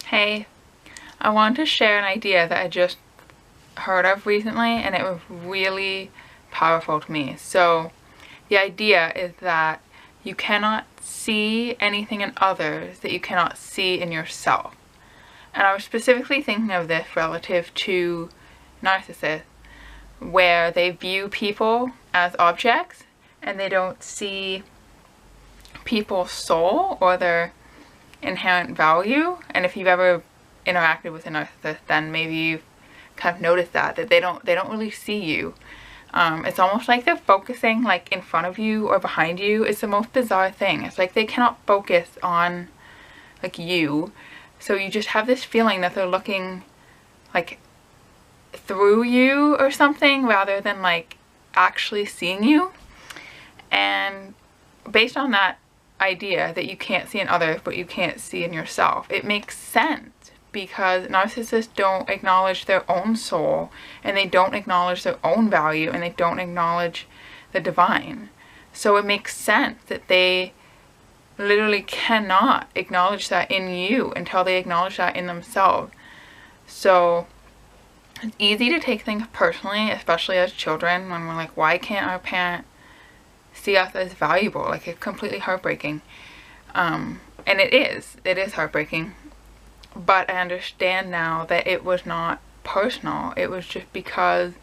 Hey, I wanted to share an idea that I just heard of recently, and it was really powerful to me. So the idea is that you cannot see anything in others that you cannot see in yourself. And I was specifically thinking of this relative to narcissists, where they view people as objects and they don't see people's soul or their inherent value. And if you've ever interacted with a narcissist, then maybe you've kind of noticed that they don't really see you. It's almost like they're focusing like in front of you or behind you. It's the most bizarre thing. It's like they cannot focus on like you, so you just have this feeling that they're looking like through you or something rather than like actually seeing you. And based on that idea that you can't see in others but you can't see in yourself, it makes sense, because narcissists don't acknowledge their own soul, and they don't acknowledge their own value, and they don't acknowledge the divine. So it makes sense that they literally cannot acknowledge that in you until they acknowledge that in themselves. So it's easy to take things personally, especially as children, when we're like, why can't our parent see us as valuable? Like, it's completely heartbreaking. And it is heartbreaking. But I understand now that it was not personal. It was just because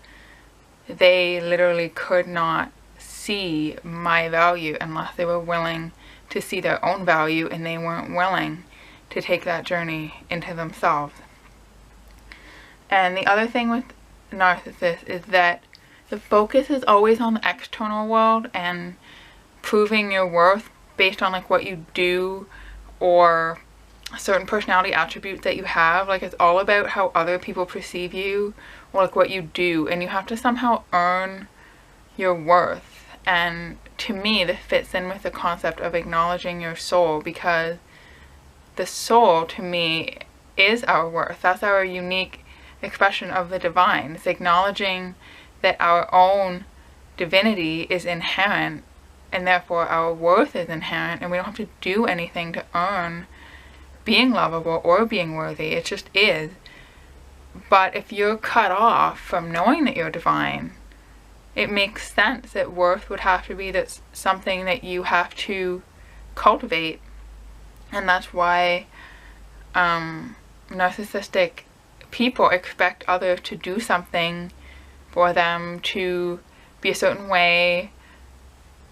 they literally could not see my value unless they were willing to see their own value, and they weren't willing to take that journey into themselves. And the other thing with narcissists is that the focus is always on the external world and proving your worth based on like what you do or certain personality attributes that you have. Like, it's all about how other people perceive you or like what you do, and you have to somehow earn your worth. And to me, this fits in with the concept of acknowledging your soul, because the soul to me is our worth. That's our unique expression of the divine. It's acknowledging that our own divinity is inherent, and therefore our worth is inherent, and we don't have to do anything to earn being lovable or being worthy. It just is. But if you're cut off from knowing that you're divine, it makes sense that worth would have to be that's something that you have to cultivate. And that's why narcissistic people expect others to do something for them, to be a certain way,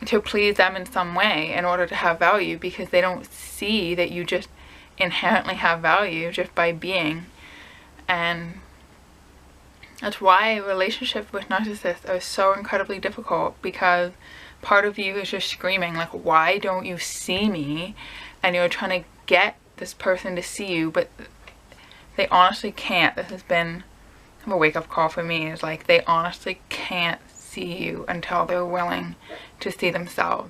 to please them in some way in order to have value, because they don't see that you just inherently have value just by being. And that's why relationships with narcissists are so incredibly difficult, because part of you is just screaming like, why don't you see me? And you're trying to get this person to see you, but they honestly can't. This has been a wake-up call for me. Is like, they honestly can't see you until they're willing to see themselves.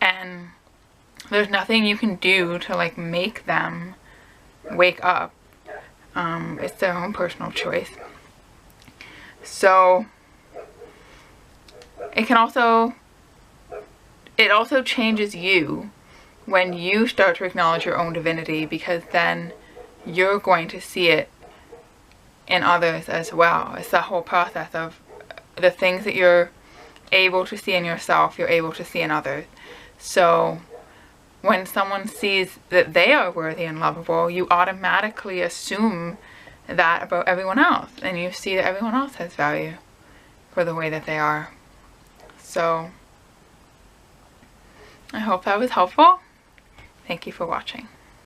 And there's nothing you can do to like make them wake up. It's their own personal choice. So it also changes you when you start to acknowledge your own divinity, because then you're going to see it in others as well. It's the whole process of the things that you're able to see in yourself, you're able to see in others. So when someone sees that they are worthy and lovable, you automatically assume that about everyone else, and you see that everyone else has value for the way that they are. So I hope that was helpful. Thank you for watching.